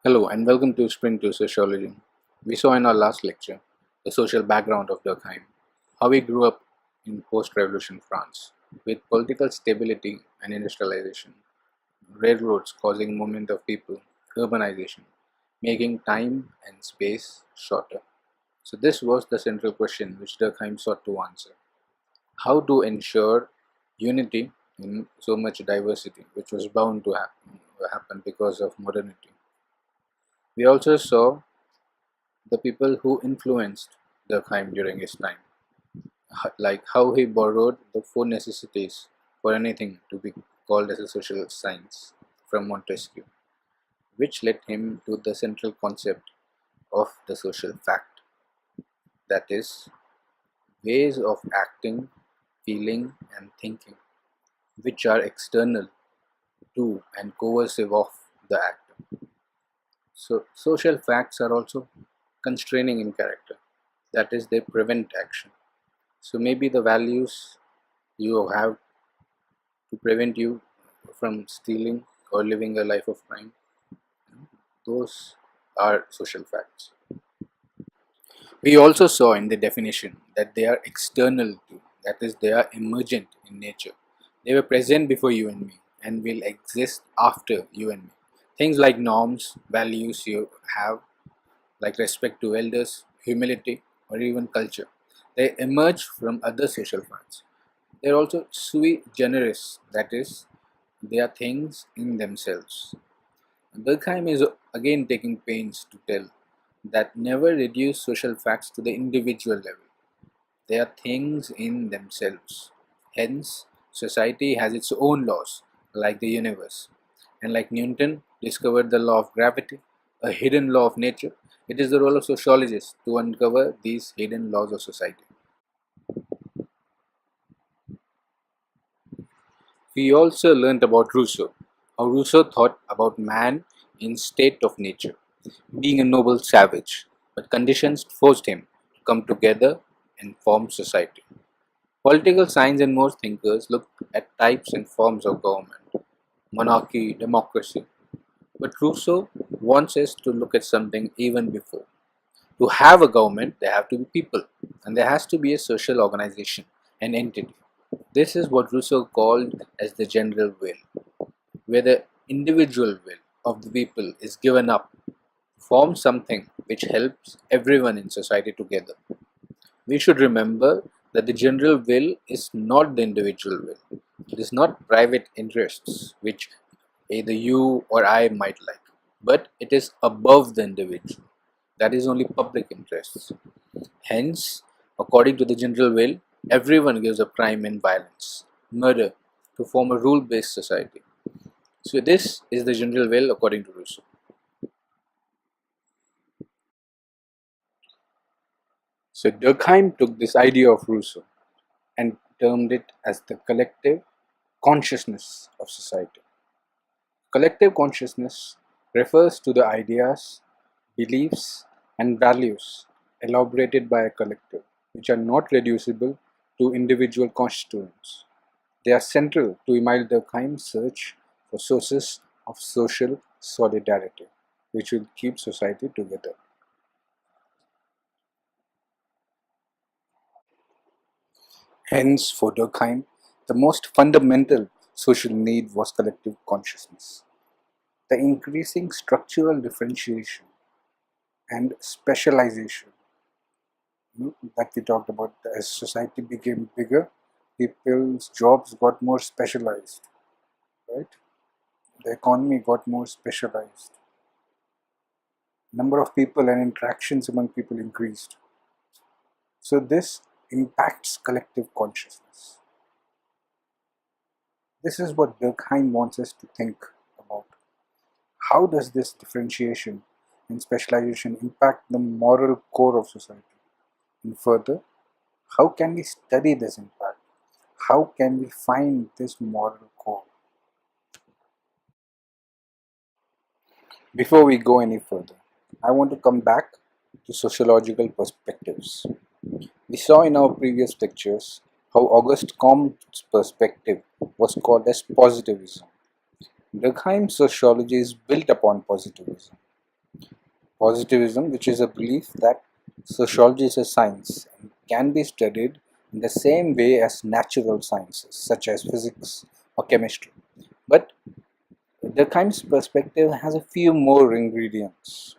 Hello and welcome to Spring to Sociology. We saw in our last lecture the social background of Durkheim, how he grew up in post-revolution France with political stability and industrialization, railroads causing movement of people, urbanization, making time and space shorter. So this was the central question which Durkheim sought to answer. How to ensure unity in so much diversity, which was bound to happen because of modernity. We also saw the people who influenced Durkheim during his time, like how he borrowed the four necessities for anything to be called as a social science from Montesquieu, which led him to the central concept of the social fact, that is, ways of acting, feeling, and thinking, which are external to and coercive of the actor. So, social facts are also constraining in character, that is, they prevent action. So maybe the values you have to prevent you from stealing or living a life of crime, those are social facts. We also saw in the definition that they are external to, that is, they are emergent in nature. They were present before you and me and will exist after you and me. Things like norms, values you have, like respect to elders, humility, or even culture. They emerge from other social facts. They're also sui generis, that is, they are things in themselves. Durkheim is again taking pains to tell that never reduce social facts to the individual level. They are things in themselves. Hence, society has its own laws, like the universe. And like Newton discovered the law of gravity, a hidden law of nature, it is the role of sociologists to uncover these hidden laws of society. We also learnt about Rousseau, how Rousseau thought about man in state of nature, being a noble savage, but conditions forced him to come together and form society. Political science and most thinkers look at types and forms of government, monarchy, democracy, but Rousseau wants us to look at something even before. To have a government, there have to be people, and there has to be a social organization, an entity. This is what Rousseau called as the general will, where the individual will of the people is given up to form something which helps everyone in society together. We should remember that the general will is not the individual will. It is not private interests which either you or I might like, but it is above the individual. That is only public interests. Hence, according to the general will, everyone gives up crime and violence, murder, to form a rule based society. So, this is the general will according to Rousseau. So, Durkheim took this idea of Rousseau and termed it as the collective consciousness of society. Collective consciousness refers to the ideas, beliefs, and values elaborated by a collective, which are not reducible to individual constituents. They are central to Emile Durkheim's search for sources of social solidarity, which will keep society together. Hence, for Durkheim, the most fundamental social need was collective consciousness. The increasing structural differentiation and specialization, that we talked about, as society became bigger, people's jobs got more specialized, right? The economy got more specialized. Number of people and interactions among people increased. So this impacts collective consciousness. This is what Durkheim wants us to think about. How does this differentiation and specialization impact the moral core of society? And further, how can we study this impact? How can we find this moral core? Before we go any further, I want to come back to sociological perspectives. We saw in our previous lectures how Auguste Comte's perspective was called as positivism. Durkheim's sociology is built upon positivism. Positivism, which is a belief that sociology is a science and can be studied in the same way as natural sciences such as physics or chemistry. But Durkheim's perspective has a few more ingredients.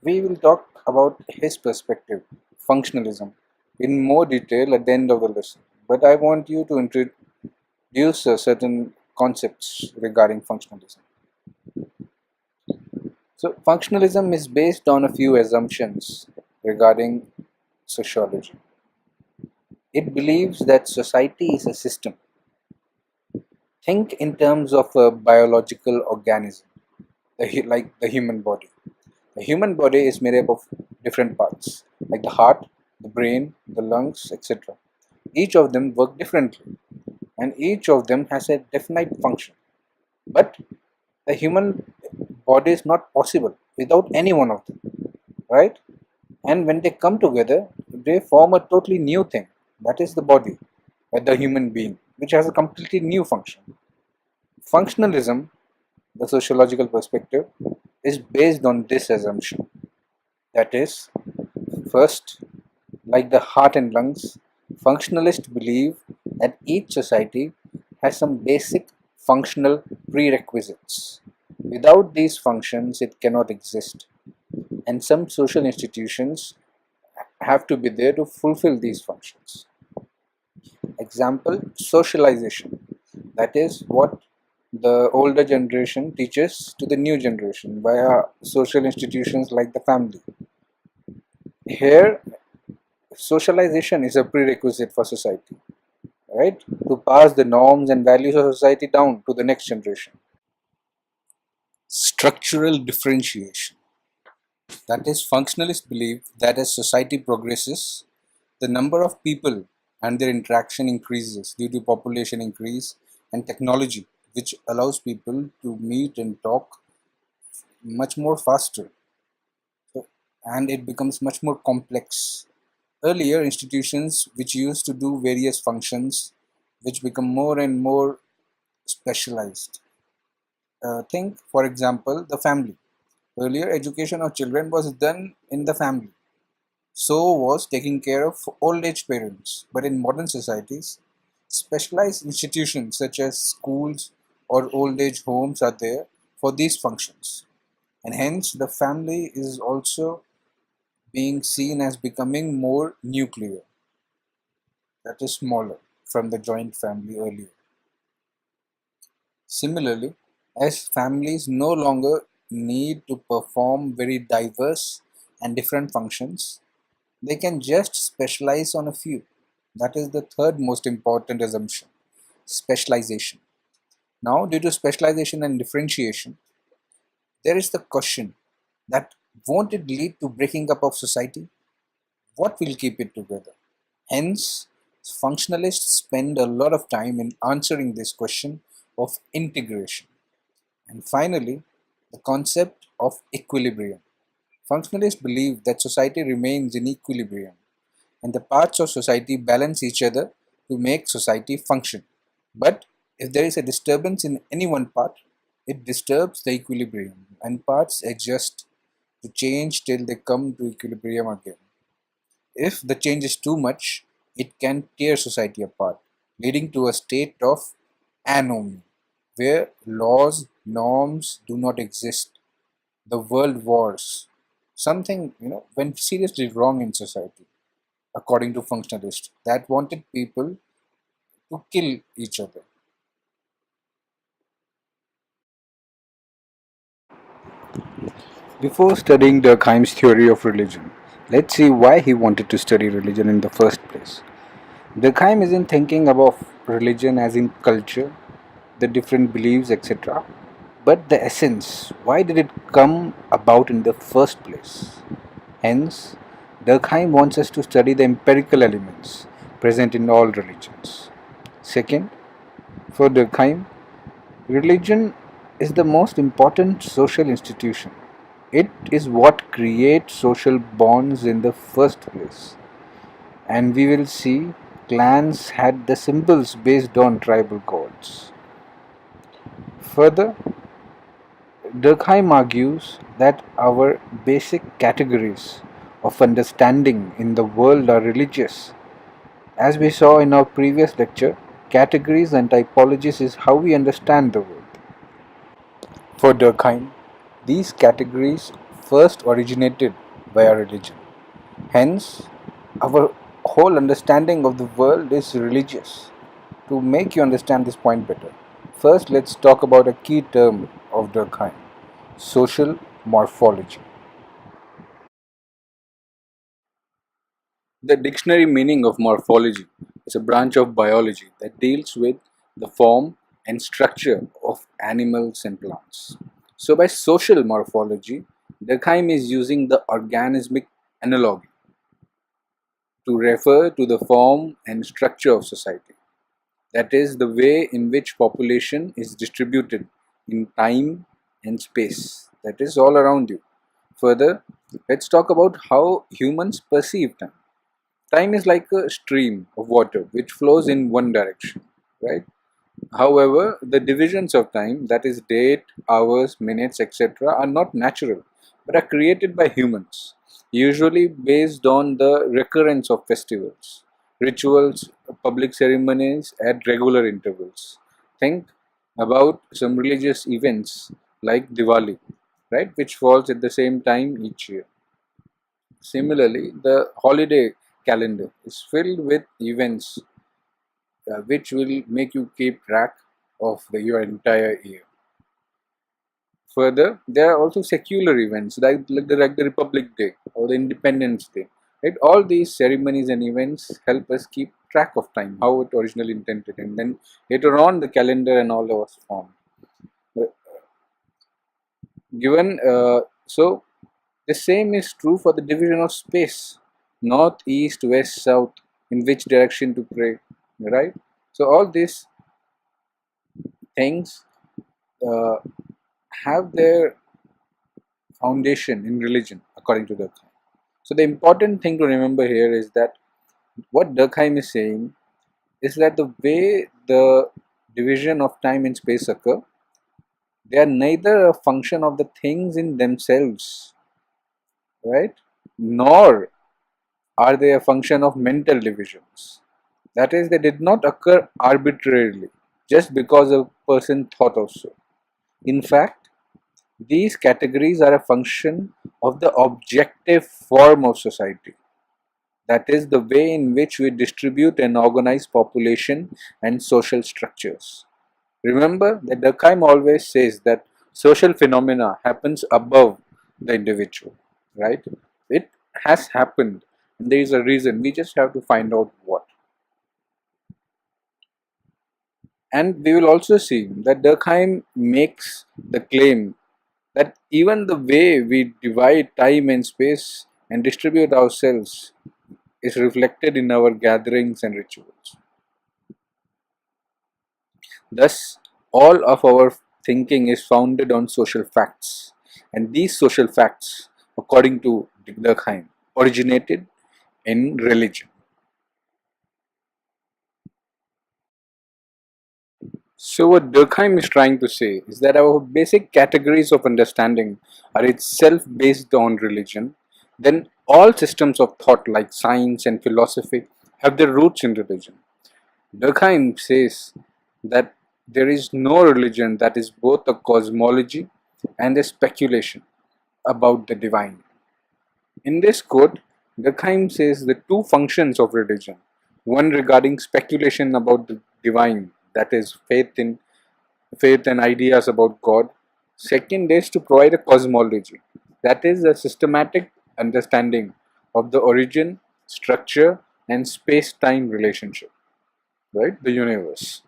We will talk about his perspective, functionalism, in more detail at the end of the lesson. But I want you to introduce certain concepts regarding functionalism. So, functionalism is based on a few assumptions regarding sociology. It believes that society is a system. Think in terms of a biological organism, like the human body. The human body is made up of different parts, like the heart, the brain, the lungs, etc. Each of them work differently, and each of them has a definite function. But the human body is not possible without any one of them, right? And when they come together, they form a totally new thing. That is the body, the human being, which has a completely new function. Functionalism, the sociological perspective, is based on this assumption. That is, first, like the heart and lungs, functionalists believe that each society has some basic functional prerequisites. Without these functions, it cannot exist. And some social institutions have to be there to fulfill these functions. Example, socialization. That is what the older generation teaches to the new generation via social institutions like the family. Here, socialization is a prerequisite for society, right? To pass the norms and values of society down to the next generation. Structural differentiation. That is, functionalists believe that as society progresses, the number of people and their interaction increases due to population increase and technology, which allows people to meet and talk much more faster. And it becomes much more complex. Earlier, institutions which used to do various functions, which become more and more specialized. Think, for example, the family. Earlier, education of children was done in the family. So was taking care of old age parents. But in modern societies, specialized institutions such as schools or old age homes are there for these functions. And hence, the family is also being seen as becoming more nuclear, that is smaller from the joint family earlier. Similarly, as families no longer need to perform very diverse and different functions, they can just specialize on a few. That is the third most important assumption, specialization. Now, due to specialization and differentiation, there is the question that won't it lead to breaking up of society? What will keep it together? Hence, functionalists spend a lot of time in answering this question of integration. And finally, the concept of equilibrium. Functionalists believe that society remains in equilibrium and the parts of society balance each other to make society function. But if there is a disturbance in any one part, it disturbs the equilibrium and parts adjust to change till they come to equilibrium again. If the change is too much, it can tear society apart, leading to a state of anomy, where laws, norms do not exist. The world wars. Something, went seriously wrong in society, according to functionalists, that wanted people to kill each other. Before studying Durkheim's theory of religion, let's see why he wanted to study religion in the first place. Durkheim isn't thinking about religion as in culture, the different beliefs, etc., but the essence. Why did it come about in the first place? Hence, Durkheim wants us to study the empirical elements present in all religions. Second, for Durkheim, religion is the most important social institution. It is what creates social bonds in the first place. And we will see clans had the symbols based on tribal gods. Further, Durkheim argues that our basic categories of understanding in the world are religious. As we saw in our previous lecture, categories and typologies is how we understand the world. For Durkheim, these categories first originated via religion. Hence, our whole understanding of the world is religious. To make you understand this point better, first let's talk about a key term of Durkheim: social morphology. The dictionary meaning of morphology is a branch of biology that deals with the form and structure of animals and plants. So, by social morphology, Durkheim is using the organismic analogy to refer to the form and structure of society. That is, the way in which population is distributed in time and space, that is, all around you. Further, let's talk about how humans perceive time. Time is like a stream of water which flows in one direction, right? However, the divisions of time, that is date, hours, minutes, etc., are not natural but are created by humans, usually based on the recurrence of festivals, rituals, public ceremonies at regular intervals. Think about some religious events like Diwali, right, which falls at the same time each year. Similarly, the holiday calendar is filled with events which will make you keep track of your entire year. Further, there are also secular events like the Republic Day or the Independence Day. Right? All these ceremonies and events help us keep track of time, how it originally intended, and then later on the calendar and all was formed. Uh, Given so, the same is true for the division of space: north, east, west, south. In which direction to pray, right? So all these things uh, have their foundation in religion, according to Durkheim. So the important thing to remember here is that what Durkheim is saying is that the way the division of time and space occur, they are neither a function of the things in themselves, right? Nor are they a function of mental divisions. That is, they did not occur arbitrarily just because a person thought of so. In fact, these categories are a function of the objective form of society. That is, the way in which we distribute and organize population and social structures. Remember that Durkheim always says that social phenomena happens above the individual, right? It has happened, and there is a reason. We just have to find out what. And we will also see that Durkheim makes the claim that even the way we divide time and space and distribute ourselves is reflected in our gatherings and rituals. Thus, all of our thinking is founded on social facts, and these social facts, according to Durkheim, originated in religion. So, what Durkheim is trying to say is that our basic categories of understanding are itself based on religion. Then, all systems of thought, like science and philosophy, have their roots in religion. Durkheim says that there is no religion that is both a cosmology and a speculation about the divine. In this quote, Durkheim says the two functions of religion: one regarding speculation about the divine, that is, faith and ideas about God. Second is to provide a cosmology, that is, a systematic understanding of the origin, structure, and space time relationship, right? The universe.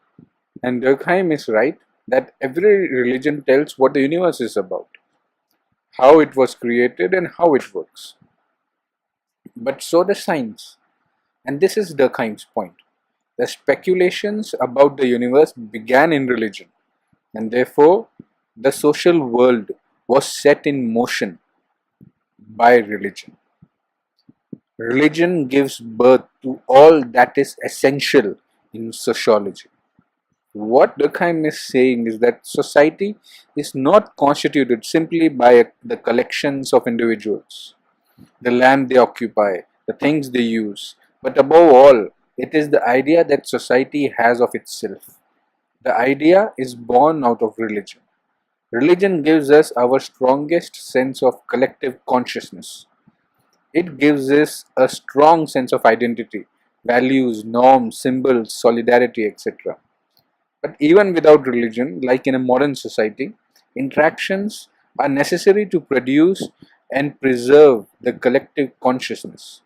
And Durkheim is right that every religion tells what the universe is about, how it was created, and how it works. But so does science. And this is Durkheim's point. The speculations about the universe began in religion, and therefore the social world was set in motion by religion. Religion gives birth to all that is essential in sociology. What Durkheim is saying is that society is not constituted simply by the collections of individuals, the land they occupy, the things they use, but above all, it is the idea that society has of itself. The idea is born out of religion. Religion gives us our strongest sense of collective consciousness. It gives us a strong sense of identity, values, norms, symbols, solidarity, etc. But even without religion, like in a modern society, interactions are necessary to produce and preserve the collective consciousness.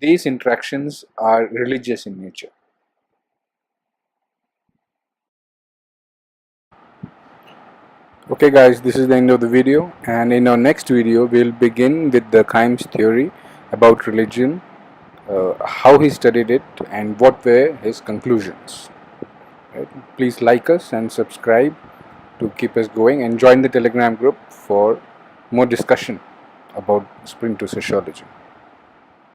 These interactions are religious in nature. Okay guys, this is the end of the video, and in our next video we'll begin with Durkheim's theory about religion, how he studied it, and what were his conclusions. Right? Please like us and subscribe to keep us going, and join the Telegram group for more discussion about Spring to Sociology.